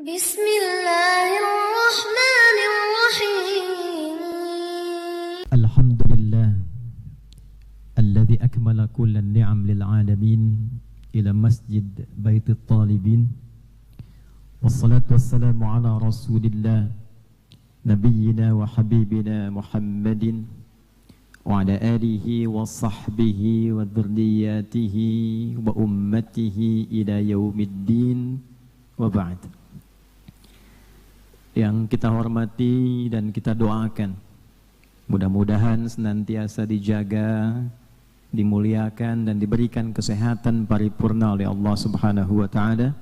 Bismillahirrahmanirrahim. Alhamdulillah alladzi akmala kulla ni'am lil alamin ila masjid baitit talibin. Wassalatu wassalamu ala rasulillah nabiyyina wa habibina Muhammadin wa ala alihi wa sahbihi wa dzurriyyatihi wa ummatihi ila yaumiddin wa ba'd. Yang kita hormati dan kita doakan, mudah-mudahan senantiasa dijaga, dimuliakan dan diberikan kesehatan paripurna oleh Allah Subhanahu wa taala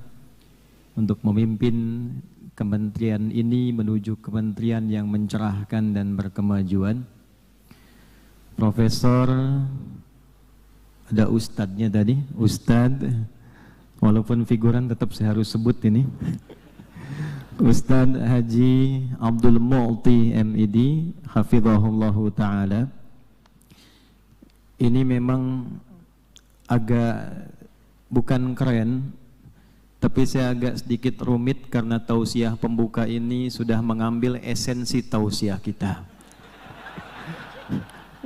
untuk memimpin kementerian ini menuju kementerian yang mencerahkan dan berkemajuan. Profesor, ada ustadznya tadi, Ustadz, walaupun figuran tetap saya harus sebut ini. Ustadz Haji Abdul Mu'ti MED hafizahullahu ta'ala. Ini memang agak bukan keren, tapi saya agak sedikit rumit karena tausiah pembuka ini sudah mengambil esensi tausiah kita.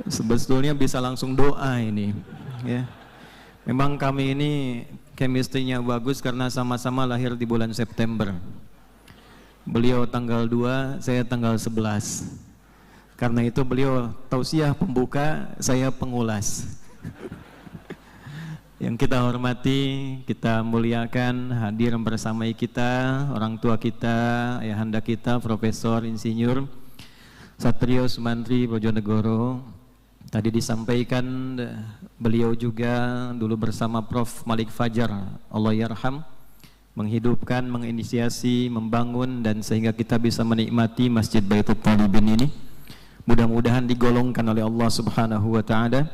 Sebetulnya bisa langsung doa ini ya. Memang kami ini chemistry-nya bagus karena sama-sama lahir di bulan September. Beliau tanggal 2, saya tanggal 11. Karena itu beliau tausiah pembuka, saya pengulas. Yang kita hormati, kita muliakan, hadir bersama kita, orang tua kita, ayahanda kita, Profesor Insinyur Satrio Sumantri Bojonegoro. Tadi disampaikan beliau juga dulu bersama Prof. Malik Fajar, Allah yarham, menghidupkan, menginisiasi, membangun dan sehingga kita bisa menikmati Masjid Baitul Talibin ini. Mudah-mudahan digolongkan oleh Allah Subhanahu wa taala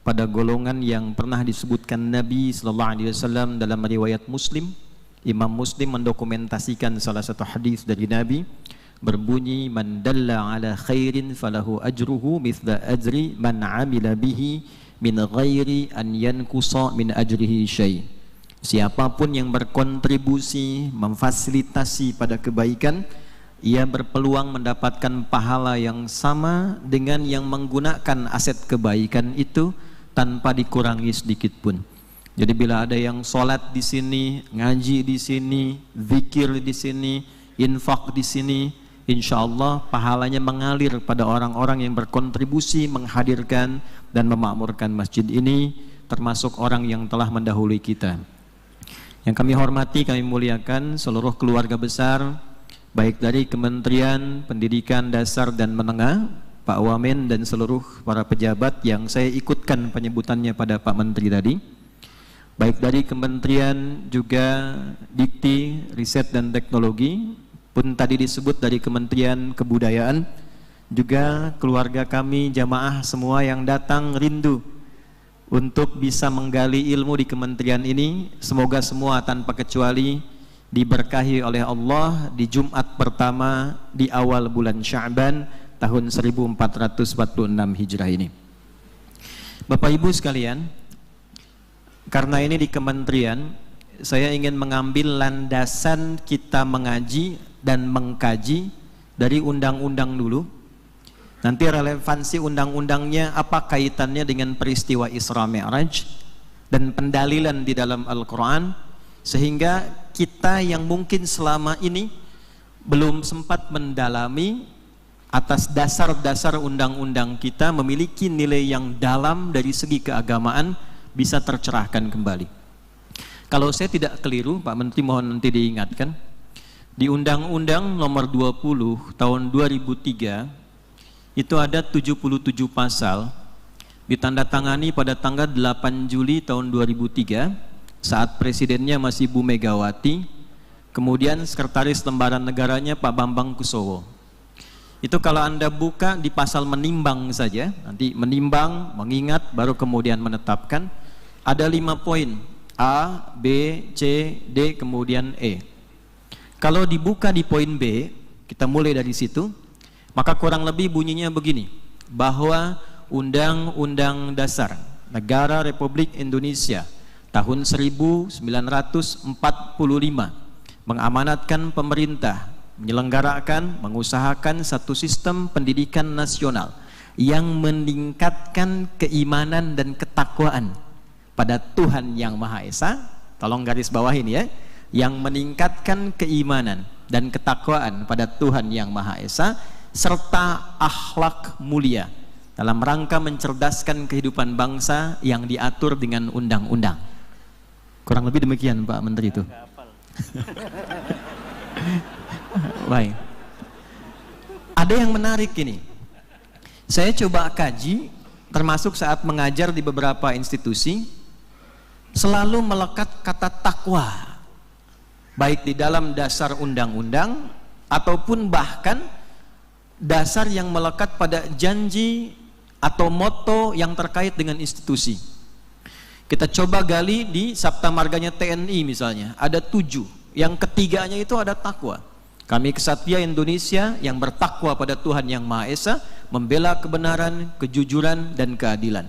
pada golongan yang pernah disebutkan Nabi sallallahu alaihi wasallam dalam riwayat Muslim. Imam Muslim mendokumentasikan salah satu hadis dari Nabi berbunyi, man dalla ala khairin falahu ajruhu mithla ajri man amila bihi min ghairi an yankusa min ajrihi syai'. Siapapun yang berkontribusi, memfasilitasi pada kebaikan, ia berpeluang mendapatkan pahala yang sama dengan yang menggunakan aset kebaikan itu tanpa dikurangi sedikit pun. Jadi bila ada yang sholat di sini, ngaji di sini, zikir di sini, infak di sini, insya Allah pahalanya mengalir pada orang-orang yang berkontribusi menghadirkan dan memakmurkan masjid ini, termasuk orang yang telah mendahului kita. Yang kami hormati, kami muliakan seluruh keluarga besar, baik dari Kementerian Pendidikan Dasar dan Menengah, Pak Wamen dan seluruh para pejabat yang saya ikutkan penyebutannya pada Pak Menteri tadi, baik dari Kementerian juga Dikti, Riset dan Teknologi, pun tadi disebut dari Kementerian Kebudayaan, juga keluarga kami, jamaah semua yang datang rindu untuk bisa menggali ilmu di kementerian ini. Semoga semua tanpa kecuali diberkahi oleh Allah di Jumat pertama di awal bulan Sya'ban tahun 1446 Hijrah ini. Bapak Ibu sekalian, karena ini di kementerian, saya ingin mengambil landasan kita mengaji dan mengkaji dari undang-undang dulu. Nanti relevansi undang-undangnya apa kaitannya dengan peristiwa Isra Mi'raj dan pendalilan di dalam Al-Quran, sehingga kita yang mungkin selama ini belum sempat mendalami atas dasar-dasar undang-undang kita memiliki nilai yang dalam dari segi keagamaan bisa tercerahkan kembali. Kalau saya tidak keliru, Pak Menteri mohon nanti diingatkan, di Undang-Undang Nomor 20 Tahun 2003 itu ada 77 pasal, ditandatangani pada tanggal 8 Juli tahun 2003 saat presidennya masih Bu Megawati, kemudian sekretaris lembaran negaranya Pak Bambang Kusowo. Itu kalau Anda buka di pasal menimbang saja, nanti menimbang, mengingat, baru kemudian menetapkan, ada 5 poin, A, B, C, D, kemudian E. Kalau dibuka di poin B, kita mulai dari situ, maka kurang lebih bunyinya begini, bahwa Undang-Undang Dasar Negara Republik Indonesia tahun 1945 mengamanatkan pemerintah, menyelenggarakan, mengusahakan satu sistem pendidikan nasional yang meningkatkan keimanan dan ketakwaan pada Tuhan Yang Maha Esa. Tolong garis bawahin ya, yang meningkatkan keimanan dan ketakwaan pada Tuhan Yang Maha Esa serta akhlak mulia dalam rangka mencerdaskan kehidupan bangsa yang diatur dengan undang-undang. Kurang lebih demikian Pak Menteri itu. Baik. Ada yang menarik ini. Saya coba kaji, termasuk saat mengajar di beberapa institusi, selalu melekat kata takwa, baik di dalam dasar undang-undang ataupun bahkan dasar yang melekat pada janji atau moto yang terkait dengan institusi. Kita coba gali di Sabta Marganya TNI misalnya, ada 7. Yang ketiganya itu ada takwa. Kami Ksatria Indonesia yang bertakwa pada Tuhan Yang Maha Esa, membela kebenaran, kejujuran, dan keadilan.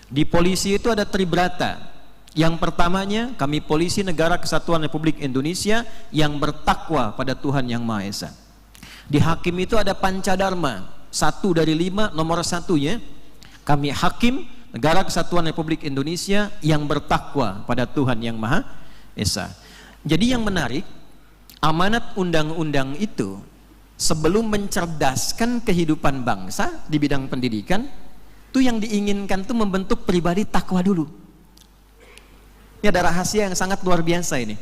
Di polisi itu ada tribrata. Yang pertamanya, kami Polisi Negara Kesatuan Republik Indonesia yang bertakwa pada Tuhan Yang Maha Esa. Di hakim itu ada Pancadharma, 1 dari 5, nomor 1-nya, kami Hakim Negara Kesatuan Republik Indonesia yang bertakwa pada Tuhan Yang Maha Esa. Jadi yang menarik, amanat undang-undang itu sebelum mencerdaskan kehidupan bangsa di bidang pendidikan, itu yang diinginkan itu membentuk pribadi takwa dulu. Ini ada rahasia yang sangat luar biasa ini.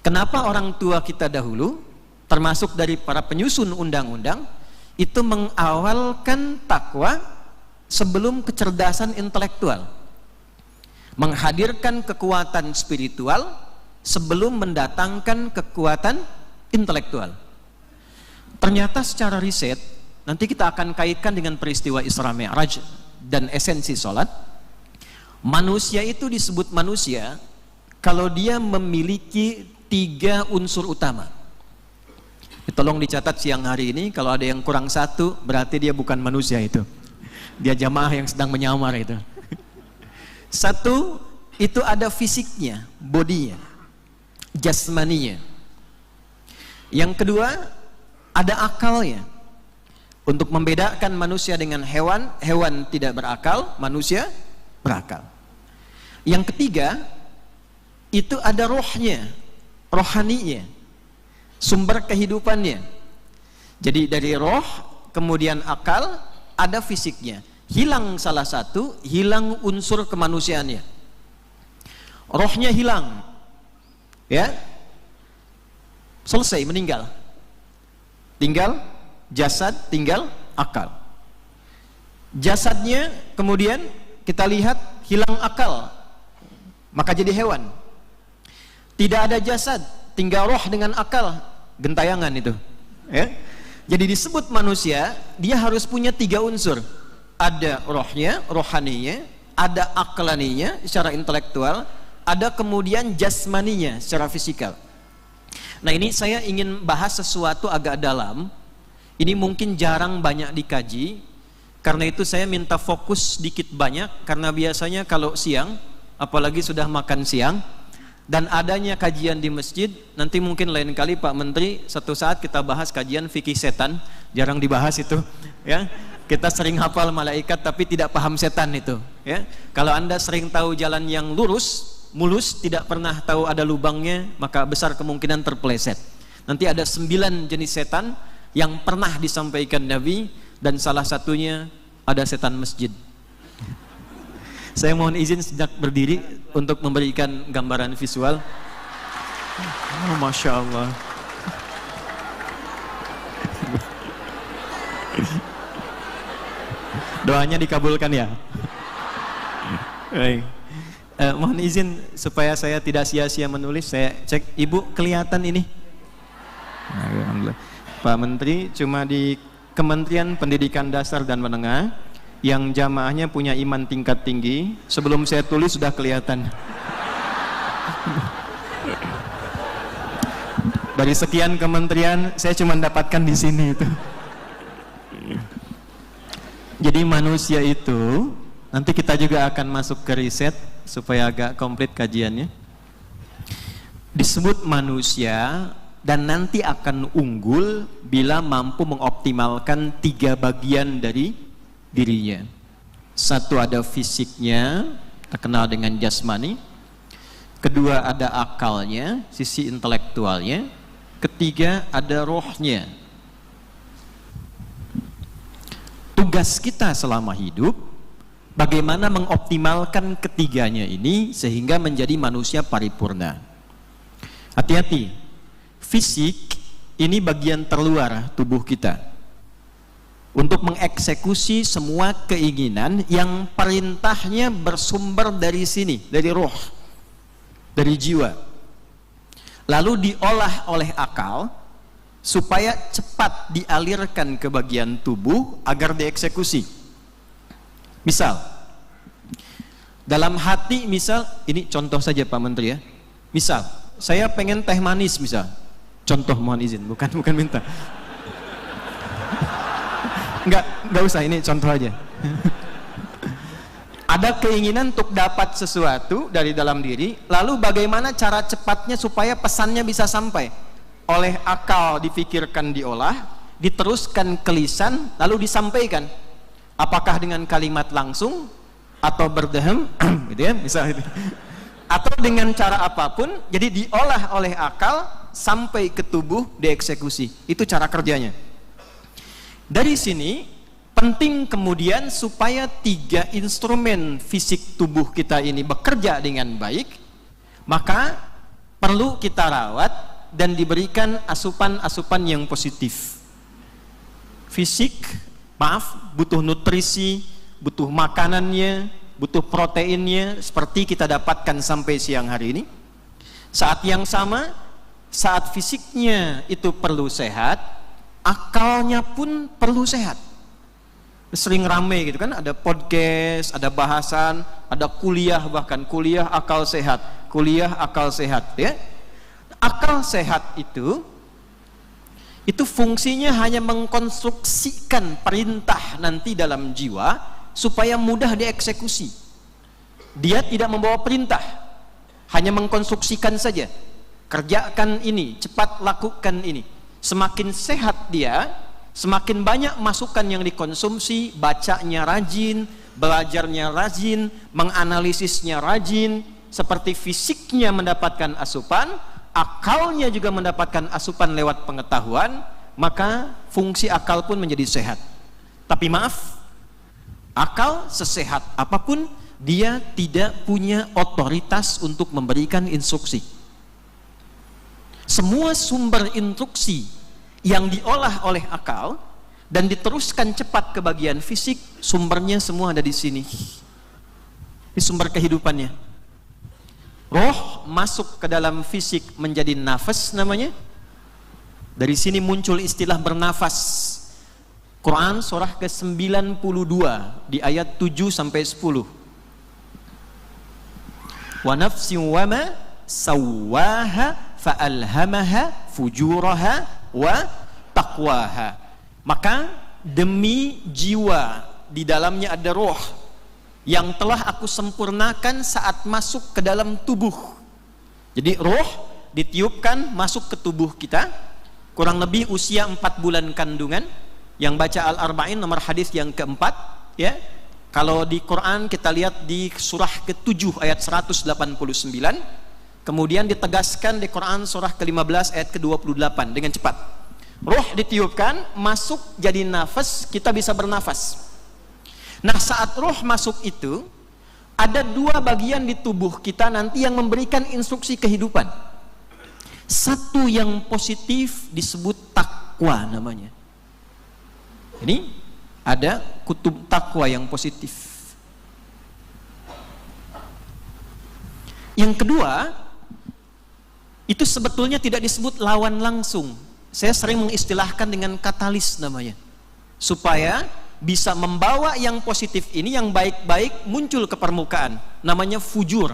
Kenapa orang tua kita dahulu, termasuk dari para penyusun undang-undang, itu mengawalkan takwa sebelum kecerdasan intelektual, menghadirkan kekuatan spiritual sebelum mendatangkan kekuatan intelektual. Ternyata secara riset, nanti kita akan kaitkan dengan peristiwa Isra Mi'raj dan esensi sholat. Manusia itu disebut manusia kalau dia memiliki 3 unsur utama. Tolong dicatat siang hari ini, kalau ada yang kurang 1 berarti dia bukan manusia itu. Dia jamaah yang sedang menyamar itu. 1, itu ada fisiknya, bodinya, jasmaninya. Yang kedua, ada akalnya. Untuk membedakan manusia dengan hewan, hewan tidak berakal, manusia berakal. Yang ketiga, itu ada rohnya, rohaninya, sumber kehidupannya. Jadi dari roh, kemudian akal, ada fisiknya. Hilang salah satu, hilang unsur kemanusiaannya. Rohnya hilang, ya, selesai, meninggal. Tinggal jasad, tinggal akal. Jasadnya kemudian kita lihat hilang akal, maka jadi hewan. Tidak ada jasad, tinggal roh dengan akal, gentayangan itu, ya. Jadi disebut manusia, dia harus punya 3 unsur. Ada rohnya, rohaninya, ada aklaninya secara intelektual, ada kemudian jasmaninya secara fisikal. Nah, ini saya ingin bahas sesuatu agak dalam. Ini mungkin jarang banyak dikaji. Karena itu saya minta fokus sedikit banyak, karena biasanya kalau siang, apalagi sudah makan siang dan adanya kajian di masjid, nanti mungkin lain kali Pak Menteri satu saat kita bahas kajian fikih setan, jarang dibahas itu, ya. Kita sering hafal malaikat tapi tidak paham setan itu, ya. Kalau Anda sering tahu jalan yang lurus, mulus, tidak pernah tahu ada lubangnya, maka besar kemungkinan terpeleset. Nanti ada 9 jenis setan yang pernah disampaikan Nabi, dan salah satunya ada setan masjid. Saya mohon izin sejak berdiri untuk memberikan gambaran visual. Oh, Masya Allah. Doanya dikabulkan ya. Baik. Mohon izin supaya saya tidak sia-sia menulis, saya cek. Ibu kelihatan ini? Alhamdulillah. Pak Menteri, cuma di Kementerian Pendidikan Dasar dan Menengah yang jamaahnya punya iman tingkat tinggi, sebelum saya tulis sudah kelihatan. Dari sekian kementerian, saya cuma dapatkan di sini itu. Jadi manusia itu, nanti kita juga akan masuk ke riset supaya agak komplit kajiannya. disebut manusia dan nanti akan unggul bila mampu mengoptimalkan 3 bagian dari dirinya. Satu, ada fisiknya, terkenal dengan jasmani. Kedua, ada akalnya, sisi intelektualnya. Ketiga, ada rohnya. Tugas kita selama hidup bagaimana mengoptimalkan ketiganya ini sehingga menjadi manusia paripurna. Hati-hati, fisik ini bagian terluar tubuh kita untuk mengeksekusi semua keinginan yang perintahnya bersumber dari sini, dari roh, dari jiwa, lalu diolah oleh akal supaya cepat dialirkan ke bagian tubuh agar dieksekusi. Misal, dalam hati, misal, ini contoh saja Pak Menteri ya, misal saya pengen teh manis, misal, contoh, mohon izin, bukan minta. Enggak usah, ini contoh aja. Ada keinginan untuk dapat sesuatu dari dalam diri, lalu bagaimana cara cepatnya supaya pesannya bisa sampai? Oleh akal dipikirkan, diolah, diteruskan ke lisan, lalu disampaikan. Apakah dengan kalimat langsung atau berdehem, gitu ya, misalnya, atau dengan cara apapun, jadi diolah oleh akal sampai ke tubuh, dieksekusi. Itu cara kerjanya. Dari sini penting kemudian supaya 3 instrumen fisik tubuh kita ini bekerja dengan baik, maka perlu kita rawat dan diberikan asupan-asupan yang positif. Fisik, butuh nutrisi, butuh makanannya, butuh proteinnya seperti kita dapatkan sampai siang hari ini. Saat yang sama, saat fisiknya itu perlu sehat, akalnya pun perlu sehat. Sering rame gitu kan, ada podcast, ada bahasan, ada kuliah, bahkan kuliah akal sehat, kuliah akal sehat ya. Akal sehat itu fungsinya hanya mengkonstruksikan perintah nanti dalam jiwa supaya mudah dieksekusi. Dia tidak membawa perintah, hanya mengkonstruksikan saja. Kerjakan ini, cepat lakukan ini. Semakin sehat dia, semakin banyak masukan yang dikonsumsi, bacanya rajin, belajarnya rajin, menganalisisnya rajin, seperti fisiknya mendapatkan asupan, akalnya juga mendapatkan asupan lewat pengetahuan, maka fungsi akal pun menjadi sehat. Tapi maaf, akal sesehat apapun, dia tidak punya otoritas untuk memberikan instruksi. Semua sumber instruksi yang diolah oleh akal dan diteruskan cepat ke bagian fisik, sumbernya semua ada di sini. Ini sumber kehidupannya. Roh masuk ke dalam fisik menjadi nafas namanya. Dari sini muncul istilah bernafas. Quran surah ke-92 di ayat 7 sampai 10. Wa nafsin wa ma sawwaha fa'alhamaha fujuraha wa taqwaha. Maka demi jiwa di dalamnya ada roh yang telah aku sempurnakan saat masuk ke dalam tubuh. Jadi roh ditiupkan masuk ke tubuh kita, kurang lebih usia 4 bulan kandungan. Yang baca Al-Arba'in nomor hadis yang keempat ya. Kalau di Quran kita lihat di surah ke-7 ayat 189, kemudian ditegaskan di Quran surah ke-15 ayat ke-28 dengan cepat. Roh ditiupkan, masuk jadi nafas, kita bisa bernafas. Nah, saat roh masuk itu ada 2 bagian di tubuh kita nanti yang memberikan instruksi kehidupan. Satu yang positif disebut takwa namanya. Ini ada kutub takwa yang positif. Yang kedua, itu sebetulnya tidak disebut lawan langsung. Saya sering mengistilahkan dengan katalis namanya. Supaya bisa membawa yang positif ini, yang baik-baik muncul ke permukaan. Namanya fujur.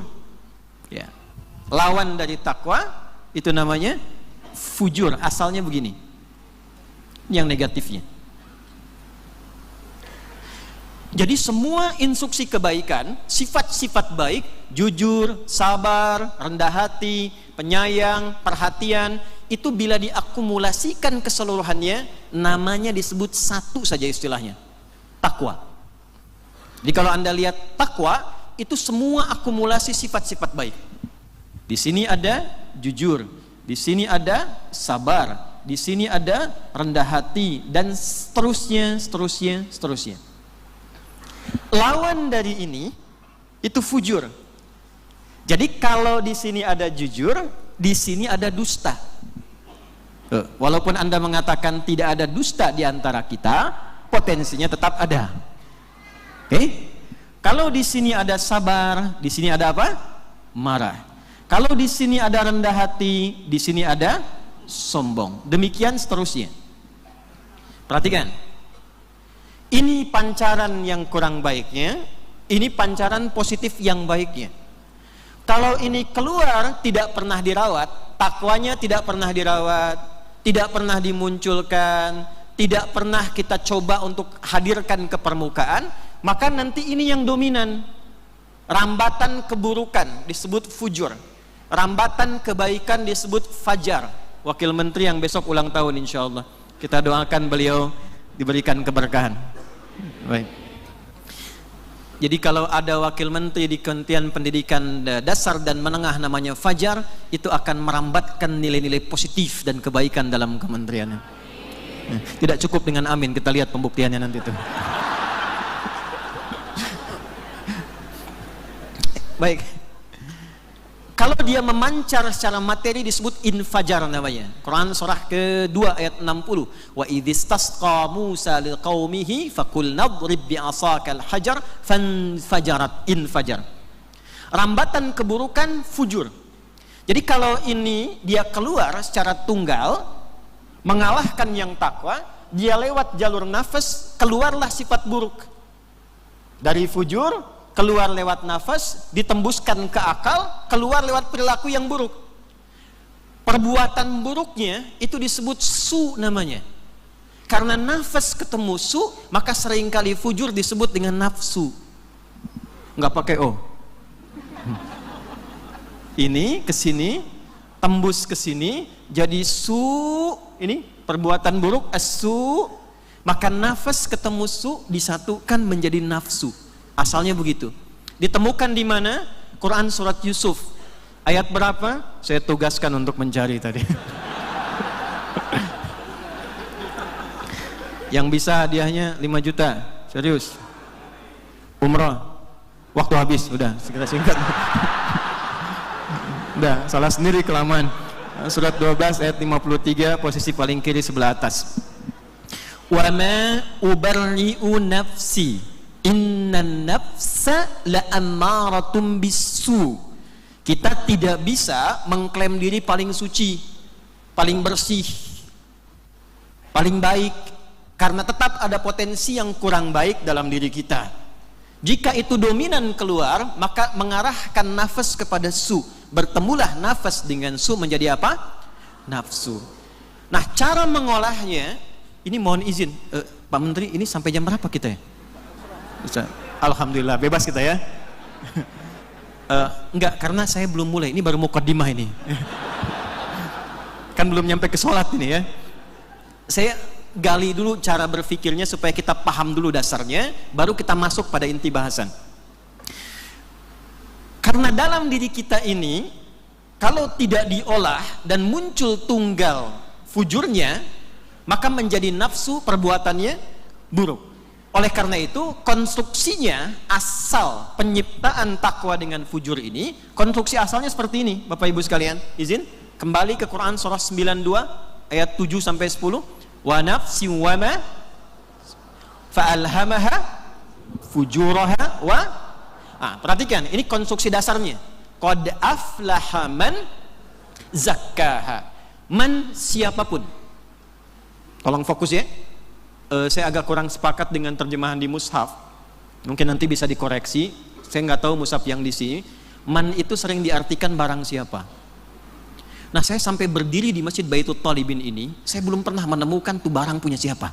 Ya. Lawan dari takwa itu namanya fujur. Asalnya begini. Yang negatifnya. Jadi semua instruksi kebaikan, sifat-sifat baik, jujur, sabar, rendah hati, penyayang, perhatian, itu bila diakumulasikan keseluruhannya, namanya disebut satu saja istilahnya, takwa. Jadi kalau Anda lihat takwa, itu semua akumulasi sifat-sifat baik. Di sini ada jujur, di sini ada sabar, di sini ada rendah hati, dan seterusnya. Lawan dari ini itu fujur. Jadi kalau di sini ada jujur, di sini ada dusta. Walaupun Anda mengatakan tidak ada dusta di antara kita, potensinya tetap ada. Kalau di sini ada sabar, di sini ada apa? Marah. Kalau di sini ada rendah hati, di sini ada sombong. Demikian seterusnya. Perhatikan. Ini pancaran yang kurang baiknya, ini pancaran positif yang baiknya. Kalau ini keluar tidak pernah dirawat, takwanya tidak pernah dirawat, tidak pernah dimunculkan, tidak pernah kita coba untuk hadirkan ke permukaan, maka nanti ini yang dominan. Rambatan keburukan disebut fujur, rambatan kebaikan disebut fajar. Wakil Menteri yang besok ulang tahun insyaallah, kita doakan beliau diberikan keberkahan. Baik. Jadi kalau ada wakil menteri di Kementerian Pendidikan Dasar dan Menengah namanya Fajar, itu akan merambatkan nilai-nilai positif dan kebaikan dalam kementeriannya. Tidak cukup dengan amin, kita lihat pembuktiannya nanti itu. Baik. Kalau dia memancar secara materi disebut infajar namanya. Quran surah ke-2 ayat 60. Wa idzistasqa Musa liqaumihi faqul nadrib bi'asakal hajar fanfajarat infajar. Rambatan keburukan fujur. Jadi kalau ini dia keluar secara tunggal mengalahkan yang takwa, dia lewat jalur nafas, keluarlah sifat buruk. Dari fujur keluar lewat nafas, ditembuskan ke akal, keluar lewat perilaku yang buruk. Perbuatan buruknya itu disebut su namanya. Karena nafas ketemu su, maka seringkali fujur disebut dengan nafsu. Nggak pakai o. Ini ke sini, tembus ke sini, jadi su, ini perbuatan buruk, asu, maka nafas ketemu su disatukan menjadi nafsu. Asalnya begitu. Ditemukan di mana? Quran surat Yusuf. Ayat berapa? Saya tugaskan untuk mencari tadi. Yang bisa hadiahnya 5 juta. Serius. Umrah. Waktu habis, udah segera singkat. Udah, salah sendiri kelamaan. Surat 12 ayat 53, posisi paling kiri sebelah atas. Wa ma ubarri'u nafsi innan nafsa la'ammaratum bisu. Kita tidak bisa mengklaim diri paling suci, paling bersih, paling baik, karena tetap ada potensi yang kurang baik dalam diri kita. Jika itu dominan keluar, maka mengarahkan nafas kepada su. Bertemulah nafas dengan su menjadi apa? Nafsu. Nah, cara mengolahnya, ini mohon izin, Pak Menteri, ini sampai jam berapa kita ya? Alhamdulillah bebas kita ya. Enggak, karena saya belum mulai, ini baru mukaddimah ini. Kan belum nyampe ke sholat ini ya. Saya gali dulu cara berpikirnya supaya kita paham dulu dasarnya, baru kita masuk pada inti bahasan. Karena dalam diri kita ini, kalau tidak diolah dan muncul tunggal fujurnya, maka menjadi nafsu, perbuatannya buruk. Oleh karena itu, konstruksinya, asal penyiptaan takwa dengan fujur ini, konstruksi asalnya seperti ini, Bapak Ibu sekalian. Izin kembali ke Quran surah 92 ayat 7 sampai 10. Wa nafsi wa ma fa'alhamaha fujuraha wa. Perhatikan, ini konstruksi dasarnya. Qad aflaha man zakkaha. Man siapapun. Tolong fokus ya. Saya agak kurang sepakat dengan terjemahan di mushaf. Mungkin nanti bisa dikoreksi. Saya nggak tahu mushaf yang di sini. Man itu sering diartikan barang siapa. Nah, saya sampai berdiri di Masjid Baitul Talibin ini, saya belum pernah menemukan tuh barang punya siapa.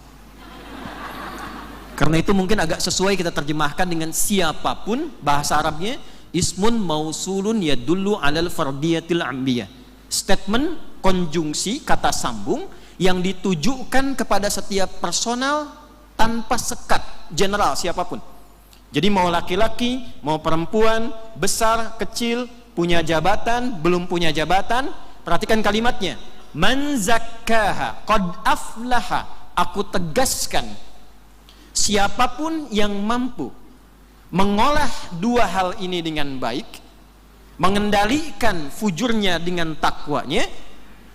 Karena itu mungkin agak sesuai kita terjemahkan dengan siapapun. Bahasa Arabnya ismun mausulun yadullu alal fardiyatil ambiyah. statement konjungsi kata sambung yang ditujukan kepada setiap personal tanpa sekat, general siapapun. Jadi mau laki-laki, mau perempuan, besar, kecil, punya jabatan, belum punya jabatan, perhatikan kalimatnya. Man zakkaha qad aflaha. Aku tegaskan, siapapun yang mampu mengolah dua hal ini dengan baik, mengendalikan fujurnya dengan takwanya,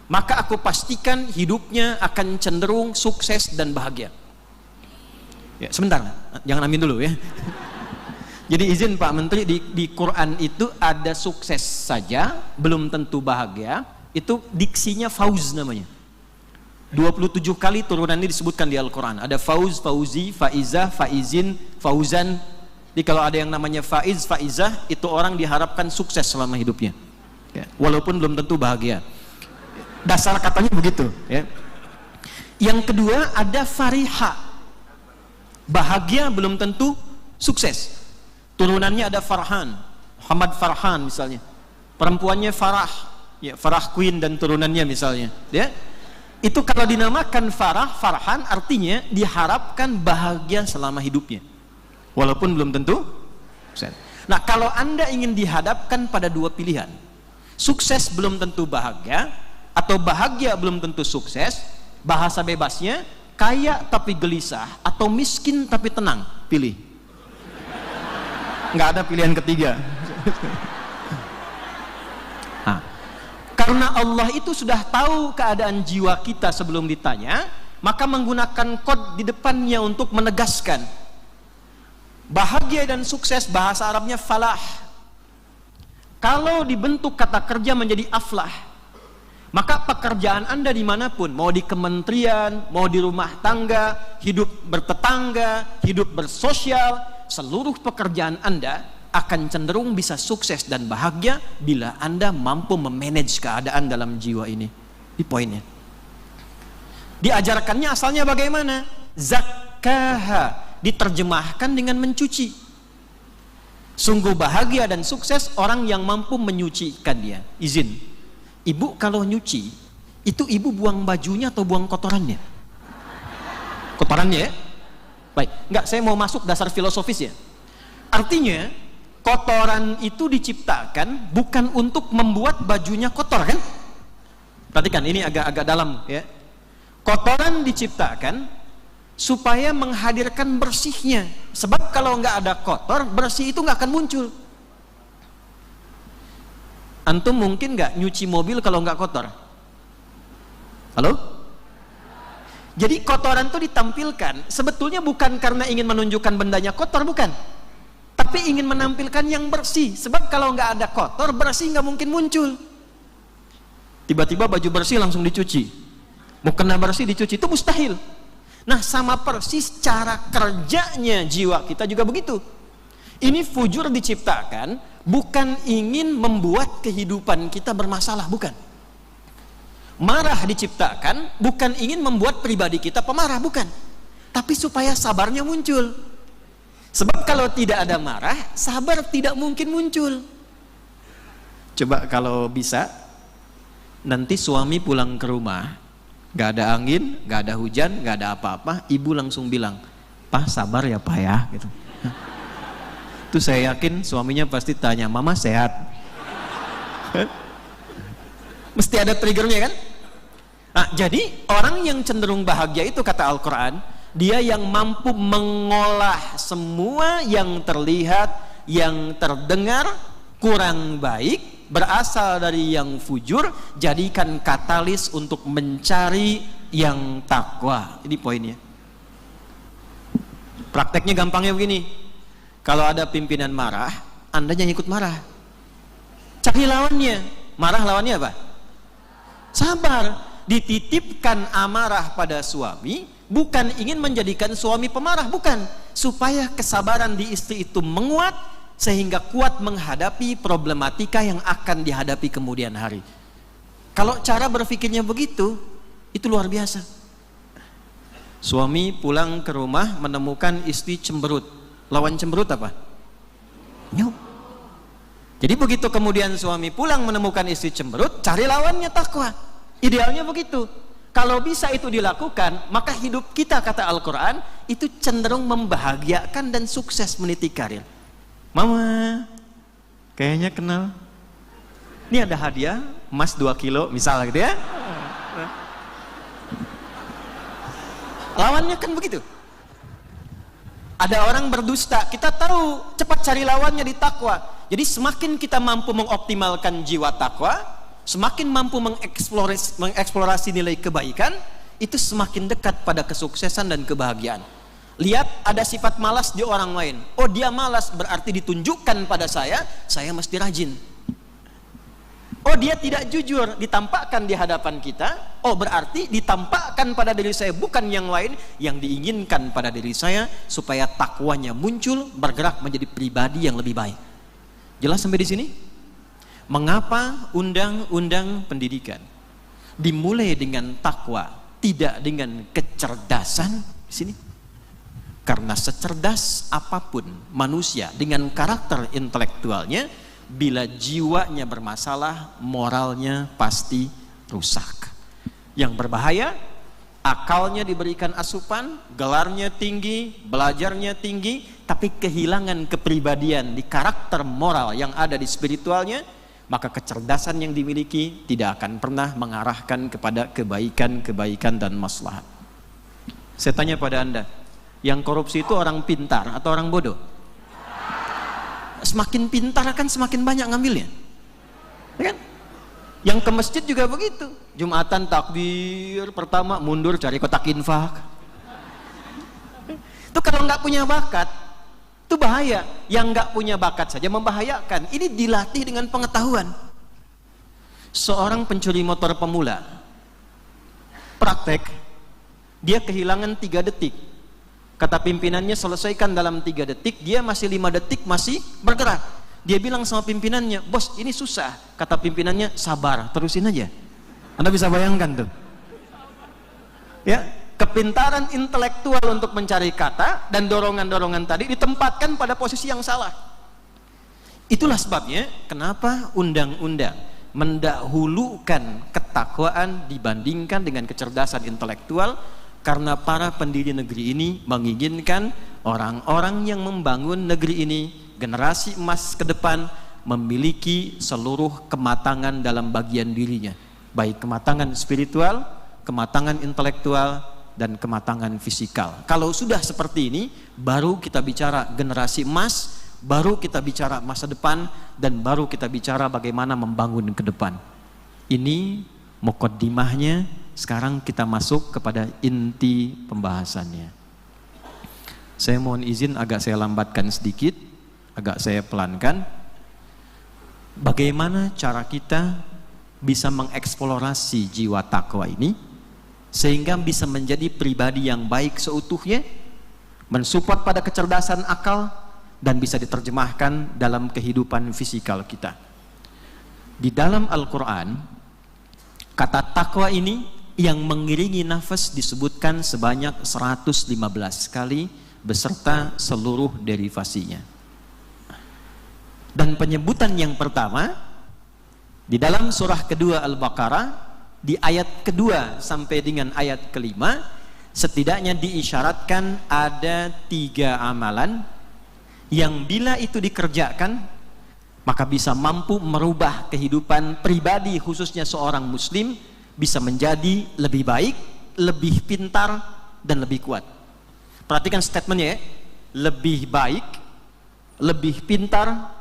maka aku pastikan hidupnya akan cenderung sukses dan bahagia. Ya, sebentar, jangan amin dulu ya. Jadi izin Pak Menteri, di Quran itu ada sukses saja, belum tentu bahagia. Itu diksinya fauz namanya. 27 kali turunan ini disebutkan di Al-Quran. Ada fauz, fauzi, faizah, faizin, fauzan. Jadi kalau ada yang namanya faiz, faizah, itu orang diharapkan sukses selama hidupnya ya, walaupun belum tentu bahagia. Dasar katanya begitu ya. Yang kedua ada fariha. Bahagia belum tentu sukses. Turunannya ada Farhan, Muhammad Farhan misalnya. Perempuannya Farah, ya, Farah Queen dan turunannya misalnya. Ya, itu kalau dinamakan Farah, Farhan artinya diharapkan bahagia selama hidupnya, walaupun belum tentu sukses. Nah, kalau Anda ingin dihadapkan pada dua pilihan, sukses belum tentu bahagia, atau bahagia belum tentu sukses, bahasa bebasnya kaya tapi gelisah, atau miskin tapi tenang, pilih. Nggak ada pilihan ketiga. Nah, karena Allah itu sudah tahu keadaan jiwa kita sebelum ditanya, maka menggunakan kod di depannya untuk menegaskan bahagia dan sukses. Bahasa Arabnya falah. Kalau dibentuk kata kerja menjadi aflah, maka pekerjaan Anda dimanapun, mau di kementerian, mau di rumah tangga, hidup bertetangga, hidup bersosial, seluruh pekerjaan Anda akan cenderung bisa sukses dan bahagia bila Anda mampu memanage keadaan dalam jiwa ini. Di poinnya. Diajarkannya asalnya bagaimana? Zakkaha, diterjemahkan dengan mencuci. Sungguh bahagia dan sukses orang yang mampu menyucikan dia. Izin, ibu kalau nyuci, itu ibu buang bajunya atau buang kotorannya? Kotorannya ya? Baik, enggak, saya mau masuk dasar filosofis ya. Artinya, kotoran itu diciptakan bukan untuk membuat bajunya kotor kan? Perhatikan, ini agak dalam ya. Kotoran diciptakan supaya menghadirkan bersihnya. Sebab kalau enggak ada kotor, bersih itu enggak akan muncul. Antum mungkin enggak nyuci mobil kalau enggak kotor? Halo? Jadi kotoran itu ditampilkan sebetulnya bukan karena ingin menunjukkan bendanya kotor, bukan, tapi ingin menampilkan yang bersih. Sebab kalau nggak ada kotor, bersih nggak mungkin muncul. Tiba-tiba baju bersih langsung dicuci, mau kena bersih dicuci, itu mustahil. Nah, sama persis cara kerjanya jiwa kita juga begitu. Ini fujur diciptakan bukan ingin membuat kehidupan kita bermasalah, bukan. Marah diciptakan bukan ingin membuat pribadi kita pemarah, bukan, tapi supaya sabarnya muncul. Sebab kalau tidak ada marah, sabar tidak mungkin muncul. Coba kalau bisa, nanti suami pulang ke rumah, gak ada angin, gak ada hujan, gak ada apa-apa, ibu langsung bilang, "Pak, sabar ya Pak ya," gitu. Itu saya yakin suaminya pasti tanya, "Mama sehat?" Mesti ada triggernya kan? Nah, jadi orang yang cenderung bahagia itu kata Al-Quran, dia yang mampu mengolah semua yang terlihat, yang terdengar kurang baik, berasal dari yang fujur, jadikan katalis untuk mencari yang takwa. Ini poinnya. Prakteknya gampangnya begini, kalau ada pimpinan marah, Anda jangan ikut marah, cari lawannya. Marah lawannya apa? Sabar. Dititipkan amarah pada suami bukan ingin menjadikan suami pemarah, bukan, supaya kesabaran di istri itu menguat sehingga kuat menghadapi problematika yang akan dihadapi kemudian hari. Kalau cara berpikirnya begitu, itu luar biasa. Suami pulang ke rumah menemukan istri cemberut. Lawan cemberut apa? Nyup. Jadi begitu kemudian suami pulang menemukan istri cemberut, cari lawannya takwa. Idealnya begitu. Kalau bisa itu dilakukan, maka hidup kita, kata Al-Quran, itu cenderung membahagiakan dan sukses meniti karir. Mama, kayaknya kenal. Ini ada hadiah, emas 2 kilo, misal gitu ya. Lawannya kan begitu. Ada orang berdusta, kita tahu cepat cari lawannya di takwa. Jadi semakin kita mampu mengoptimalkan jiwa takwa, semakin mampu mengeksplorasi nilai kebaikan, itu semakin dekat pada kesuksesan dan kebahagiaan. Lihat ada sifat malas di orang lain. Oh, dia malas, berarti ditunjukkan pada saya mesti rajin. Oh, dia tidak jujur, ditampakkan di hadapan kita. Oh, berarti ditampakkan pada diri saya, bukan yang lain, yang diinginkan pada diri saya, supaya takwanya muncul, bergerak menjadi pribadi yang lebih baik. Jelas sampai di sini? Mengapa undang-undang pendidikan dimulai dengan takwa, tidak dengan kecerdasan di sini? Karena secerdas apapun manusia dengan karakter intelektualnya, bila jiwanya bermasalah, moralnya pasti rusak. Yang berbahaya, akalnya diberikan asupan, gelarnya tinggi, belajarnya tinggi, tapi kehilangan kepribadian di karakter moral yang ada di spiritualnya, maka kecerdasan yang dimiliki tidak akan pernah mengarahkan kepada kebaikan-kebaikan dan maslahat. Saya tanya pada Anda, yang korupsi itu orang pintar atau orang bodoh? Semakin pintar kan semakin banyak ngambilnya, ya kan? Yang ke masjid juga begitu. Jumatan takbir pertama mundur cari kotak infak. Itu kalau nggak punya bakat, itu bahaya. Yang nggak punya bakat saja membahayakan. Ini dilatih dengan pengetahuan. Seorang pencuri motor pemula, praktek, dia kehilangan 3 detik. Kata pimpinannya selesaikan dalam 3 detik, dia masih 5 detik masih bergerak. Dia bilang sama pimpinannya, bos ini susah. Kata pimpinannya, sabar, terusin aja. Anda bisa bayangkan tuh. Ya, kepintaran intelektual untuk mencari kata dan dorongan-dorongan tadi ditempatkan pada posisi yang salah. Itulah sebabnya kenapa undang-undang mendahulukan ketakwaan dibandingkan dengan kecerdasan intelektual. Karena para pendiri negeri ini menginginkan orang-orang yang membangun negeri ini, generasi emas ke depan, memiliki seluruh kematangan dalam bagian dirinya, baik kematangan spiritual, kematangan intelektual, dan kematangan fisikal. Kalau sudah seperti ini, baru kita bicara generasi emas, baru kita bicara masa depan, dan baru kita bicara bagaimana membangun ke depan. Ini muqaddimahnya. Sekarang kita masuk kepada inti pembahasannya. Saya mohon izin agak saya lambatkan sedikit, agak saya pelankan. Bagaimana cara kita bisa mengeksplorasi jiwa takwa ini sehingga bisa menjadi pribadi yang baik seutuhnya, mensupport pada kecerdasan akal, dan bisa diterjemahkan dalam kehidupan fisikal kita. Di dalam Al-Quran, kata takwa ini yang mengiringi nafas disebutkan sebanyak 115 kali beserta seluruh derivasinya. Dan penyebutan yang pertama di dalam surah kedua Al-Baqarah di ayat kedua sampai dengan ayat kelima, setidaknya diisyaratkan ada 3 amalan yang bila itu dikerjakan maka bisa mampu merubah kehidupan pribadi khususnya seorang muslim, bisa menjadi lebih baik, lebih pintar, dan lebih kuat. Perhatikan statementnya ya, lebih baik, lebih pintar,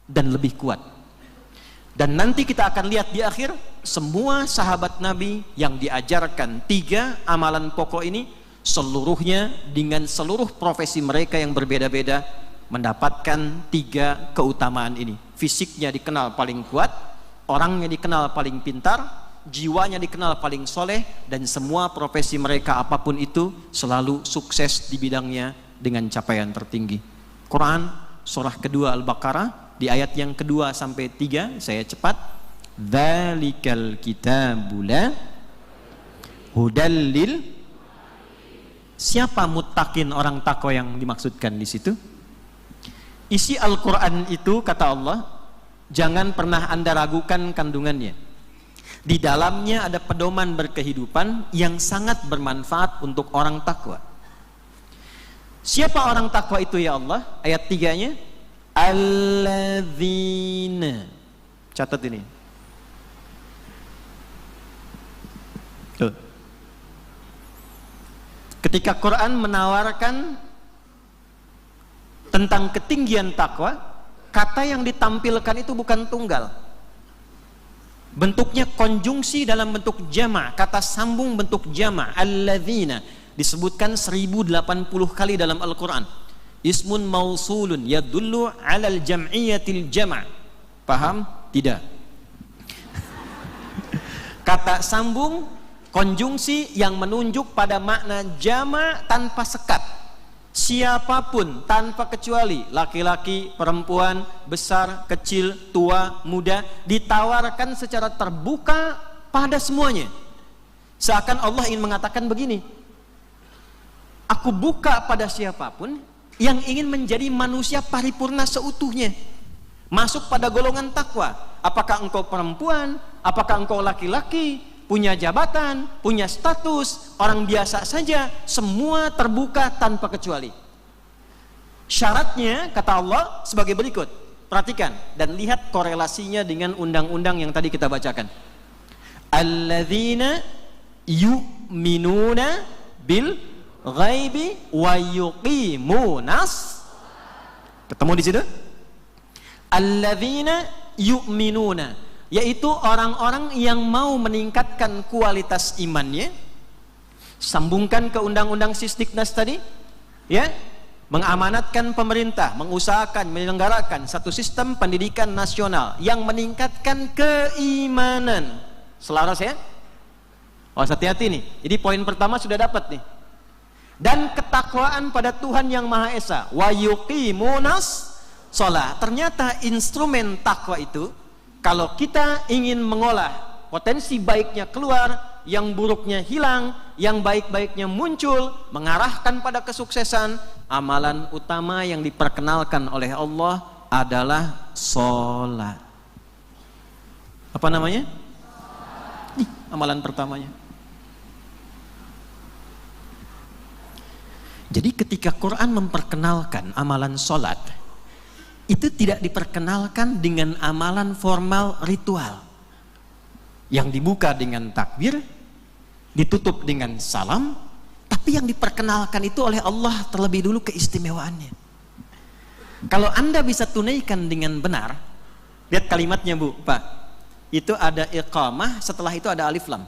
dan lebih kuat. Dan nanti kita akan lihat di akhir, semua sahabat Nabi yang diajarkan 3 amalan pokok ini, seluruhnya dengan seluruh profesi mereka yang berbeda-beda, mendapatkan 3 keutamaan ini. Fisiknya dikenal paling kuat, orangnya dikenal paling pintar, jiwanya dikenal paling soleh, dan semua profesi mereka apapun itu selalu sukses di bidangnya dengan capaian tertinggi. Quran surah kedua Al-Baqarah di ayat yang kedua sampai 3, saya cepat. Dzalikal kitabul la hudal lil. Siapa muttaqin, orang takwa yang dimaksudkan di situ? Isi Al-Quran itu, kata Allah, jangan pernah Anda ragukan kandungannya. Di dalamnya ada pedoman berkehidupan yang sangat bermanfaat untuk orang takwa. Siapa orang takwa itu ya Allah? Ayat 3-nya, alladzina. Catat ini. Tuh. Ketika Quran menawarkan tentang ketinggian takwa, kata yang ditampilkan itu bukan tunggal. Bentuknya konjungsi dalam bentuk jama', kata sambung bentuk jama', alladzina, disebutkan 1080 kali dalam Al-Quran. Ismun mausulun yadullu alal jam'iyatil jama'. Paham? Tidak. Kata sambung konjungsi yang menunjuk pada makna jama' tanpa sekat. Siapapun tanpa kecuali, laki-laki, perempuan, besar, kecil, tua, muda, ditawarkan secara terbuka pada semuanya. Seakan Allah ingin mengatakan begini, aku buka pada siapapun yang ingin menjadi manusia paripurna seutuhnya, masuk pada golongan takwa. Apakah engkau perempuan, apakah engkau laki-laki, punya jabatan, punya status, orang biasa saja, semua terbuka tanpa kecuali. Syaratnya, kata Allah, sebagai berikut. Perhatikan dan lihat korelasinya dengan undang-undang yang tadi kita bacakan. Alladzina yu'minuna bil ghaibi wa yuqimunas. Ketemu di situ? Alladzina yu'minuna, yaitu orang-orang yang mau meningkatkan kualitas imannya. Sambungkan ke undang-undang Sisdiknas tadi, ya, mengamanatkan pemerintah, mengusahakan, menyelenggarakan satu sistem pendidikan nasional yang meningkatkan keimanan. Selaras ya? Awas hati-hati nih. Jadi poin pertama sudah dapat nih. Dan ketakwaan pada Tuhan yang Maha Esa. Wa yuqimunas shalah. Ternyata instrumen takwa itu, kalau kita ingin mengolah potensi baiknya keluar, yang buruknya hilang, yang baik-baiknya muncul, mengarahkan pada kesuksesan, amalan utama yang diperkenalkan oleh Allah adalah sholat. Apa namanya? Amalan pertamanya. Jadi ketika Quran memperkenalkan amalan sholat, itu tidak diperkenalkan dengan amalan formal ritual yang dibuka dengan takbir, ditutup dengan salam, tapi yang diperkenalkan itu oleh Allah terlebih dulu keistimewaannya. Kalau Anda bisa tunaikan dengan benar, lihat kalimatnya Bu, Pak, itu ada iqamah, setelah itu ada alif lam.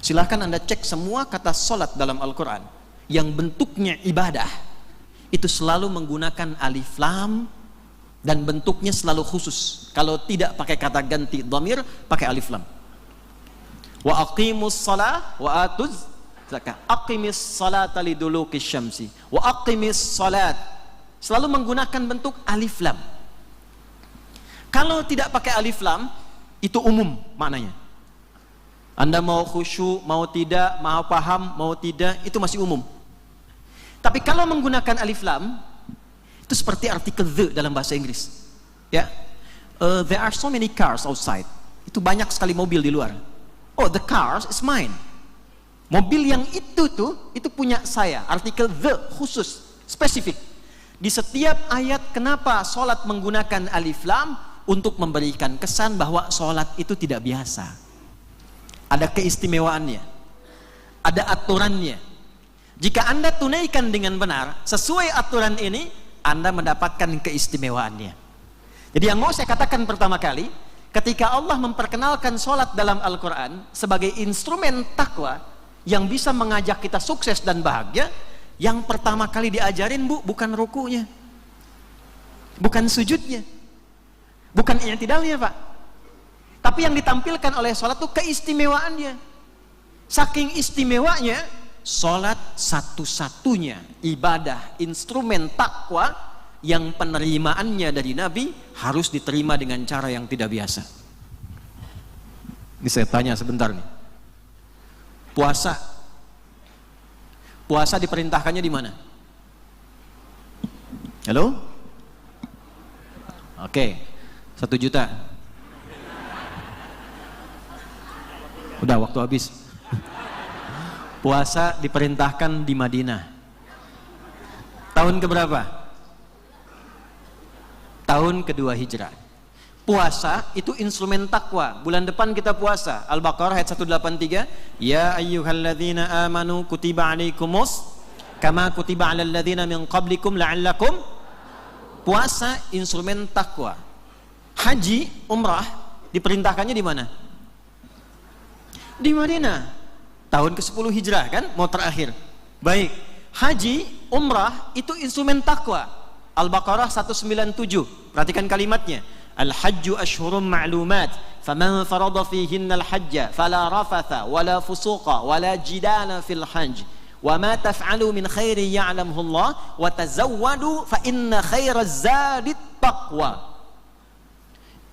Silahkan Anda cek semua kata sholat dalam Al-Quran yang bentuknya ibadah, itu selalu menggunakan alif lam dan bentuknya selalu khusus. Kalau tidak pakai kata ganti dhamir, pakai alif lam. Wa aqimus shalah wa atuz zakah. Aqimis salata liduluki syamsi wa aqimis salat, selalu menggunakan bentuk alif lam. Kalau tidak pakai alif lam, itu umum maknanya. Anda mau khusyuk, mau tidak, mau paham, mau tidak, itu masih umum. Tapi kalau menggunakan alif lam, itu seperti artikel the dalam bahasa Inggris. Ya, there are so many cars outside. Itu banyak sekali mobil di luar. Oh, the cars is mine. Mobil yang itu tuh, itu punya saya. Artikel the khusus, spesifik. Di setiap ayat kenapa sholat menggunakan alif lam? Untuk memberikan kesan bahwa sholat itu tidak biasa. Ada keistimewaannya, ada aturannya. Jika Anda tunaikan dengan benar sesuai aturan ini, Anda mendapatkan keistimewaannya. Jadi yang mau saya katakan pertama kali, ketika Allah memperkenalkan sholat dalam Al-Quran sebagai instrumen takwa yang bisa mengajak kita sukses dan bahagia, yang pertama kali diajarin Bu, bukan rukunya, bukan sujudnya, bukan i'tidalnya Pak, tapi yang ditampilkan oleh sholat itu keistimewaannya. Saking istimewanya, sholat satu-satunya ibadah instrumen takwa yang penerimaannya dari Nabi harus diterima dengan cara yang tidak biasa. Ini saya tanya sebentar nih. Puasa diperintahkannya di mana? Halo? Oke. 1 juta. Udah waktu habis. Puasa diperintahkan di Madinah. Tahun keberapa? Tahun kedua hijrah. Puasa itu instrumen takwa. Bulan depan kita puasa. Al-Baqarah ayat 183. Ya ayyuhalladzina amanu kutiba alaikumus kama kutiba alal ladzina min qablikum la'allakum. Puasa instrumen takwa. Haji, umrah diperintahkannya di mana? Di Madinah. Tahun ke-10 hijrah kan, mau terakhir. Baik, haji, umrah itu instrumen takwa. Al-Baqarah 197. Perhatikan kalimatnya. Al-hajju ashhurum ma'lumat, faman farada fihinna al-hajja fala rafatha wala fusuqa wala jidala fil hajj. Wa ma taf'alu min khairin ya'lamhu Allah wa tazawwadu fa inna khairaz zadi taqwa.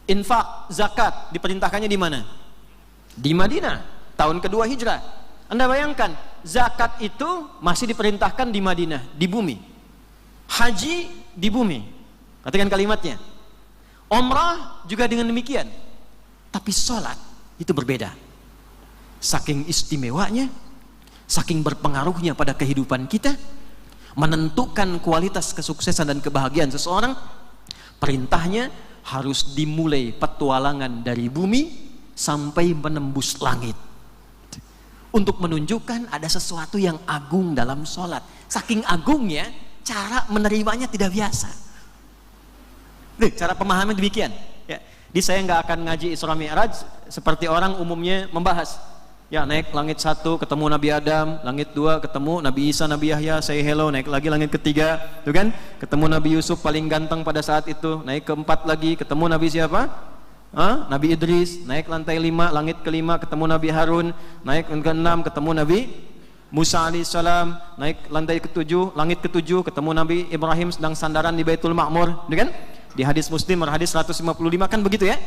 Infak, zakat diperintahkannya di mana? Di Madinah, tahun kedua hijrah. Anda bayangkan, zakat itu masih diperintahkan di Madinah, di bumi. Haji di bumi. Perhatikan kalimatnya. Umrah juga dengan demikian. Tapi sholat itu berbeda. Saking istimewanya, saking berpengaruhnya pada kehidupan kita, menentukan kualitas kesuksesan dan kebahagiaan seseorang, perintahnya harus dimulai petualangan dari bumi sampai menembus langit. Untuk menunjukkan ada sesuatu yang agung dalam sholat. Saking agungnya, cara menerimanya tidak biasa. Cara pemahaman demikian. Ya. Di saya nggak akan ngaji Isra Mi'raj seperti orang umumnya membahas. Ya, naik langit 1 ketemu Nabi Adam, langit 2 ketemu Nabi Isa, Nabi Yahya, say hello, naik lagi langit ketiga, tuh kan? Ketemu Nabi Yusuf paling ganteng pada saat itu, naik ke 4 lagi, ketemu Nabi siapa? Nabi Idris, naik lantai 5, langit ke-5 ketemu Nabi Harun, naik ke-6 ketemu Nabi Musa alaihissalam, naik lantai ke-7, langit ke-7 ketemu Nabi Ibrahim sedang sandaran di Baitul Ma'mur, tuh kan? Di hadis Muslim, hadis 155 kan begitu ya?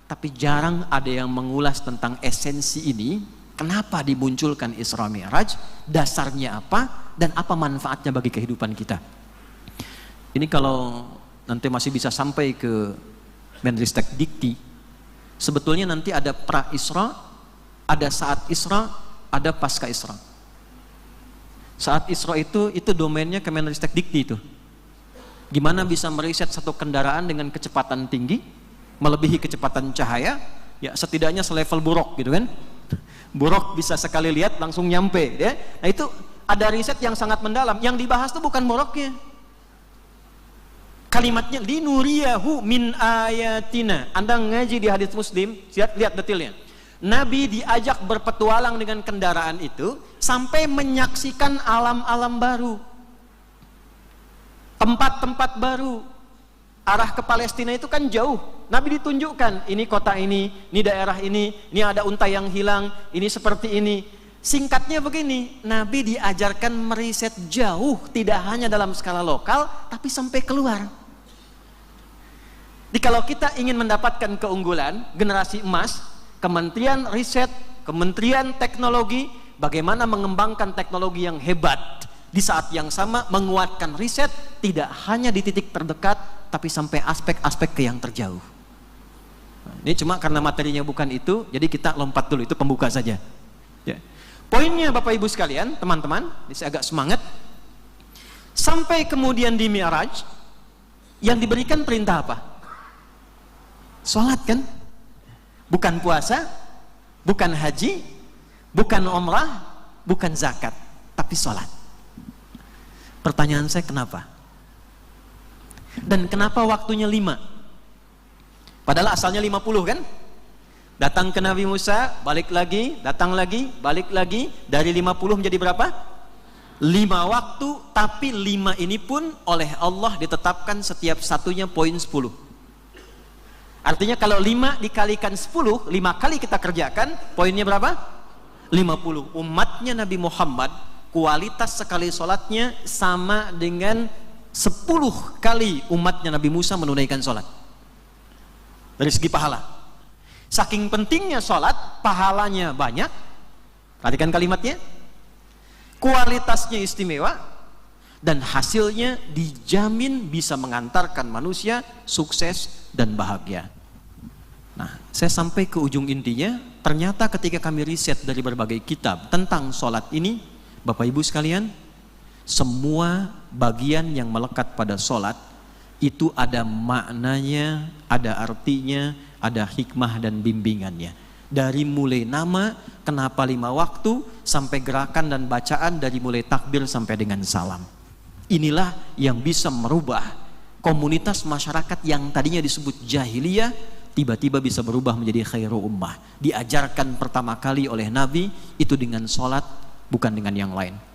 Tapi jarang ada yang mengulas tentang esensi ini. Kenapa dimunculkan Isra Mi'raj? Dasarnya apa? Dan apa manfaatnya bagi kehidupan kita? Ini kalau nanti masih bisa sampai ke Menristek Dikti, sebetulnya nanti ada pra-Isra, ada saat Isra, ada pasca Isra. Saat Isra itu domainnya ke Menristek Dikti itu. Gimana bisa meriset satu kendaraan dengan kecepatan tinggi, melebihi kecepatan cahaya, ya setidaknya selevel buruk gitu kan. Buruk bisa sekali lihat langsung nyampe ya. Nah itu ada riset yang sangat mendalam. Yang dibahas itu bukan buruknya. Kalimatnya linuriyahu min ayatina. Anda ngaji di hadis Muslim, lihat detailnya. Nabi diajak berpetualang dengan kendaraan itu sampai menyaksikan alam-alam baru. Tempat-tempat baru. Arah ke Palestina itu kan jauh. Nabi ditunjukkan, ini kota ini daerah ini ada unta yang hilang, ini seperti ini. Singkatnya begini, Nabi diajarkan meriset jauh, tidak hanya dalam skala lokal, tapi sampai keluar. Jadi kalau kita ingin mendapatkan keunggulan, generasi emas, Kementerian Riset, Kementerian Teknologi, bagaimana mengembangkan teknologi yang hebat, di saat yang sama menguatkan riset, tidak hanya di titik terdekat, tapi sampai aspek-aspek ke yang terjauh. Ini cuma karena materinya bukan itu, jadi kita lompat dulu, itu pembuka saja. Ya. Poinnya Bapak Ibu sekalian, teman-teman, ini saya agak semangat. Sampai kemudian di Mi'raj, yang diberikan perintah apa? Sholat kan? Bukan puasa, bukan haji, bukan umrah, bukan zakat, tapi sholat. Pertanyaan saya kenapa? Dan kenapa waktunya 5? Padahal asalnya 50 kan? Datang ke Nabi Musa, balik lagi, datang lagi, balik lagi. Dari 50 menjadi berapa? 5 waktu, tapi 5 ini pun oleh Allah ditetapkan setiap satunya poin 10. Artinya kalau 5 dikalikan 10, 5 kali kita kerjakan, poinnya berapa? 50. Umatnya Nabi Muhammad, kualitas sekali sholatnya sama dengan 10 kali umatnya Nabi Musa menunaikan sholat. Dari segi pahala. Saking pentingnya sholat, pahalanya banyak. Perhatikan kalimatnya. Kualitasnya istimewa. Dan hasilnya dijamin bisa mengantarkan manusia sukses dan bahagia. Nah, saya sampai ke ujung intinya, ternyata ketika kami riset dari berbagai kitab tentang sholat ini, Bapak Ibu sekalian, semua bagian yang melekat pada sholat itu ada maknanya, ada artinya, ada hikmah dan bimbingannya. Dari mulai nama, kenapa 5 waktu, sampai gerakan dan bacaan, dari mulai takbir sampai dengan salam. Inilah yang bisa merubah komunitas masyarakat yang tadinya disebut jahiliyah, tiba-tiba bisa berubah menjadi khairu ummah. Diajarkan pertama kali oleh Nabi itu dengan sholat, bukan dengan yang lain.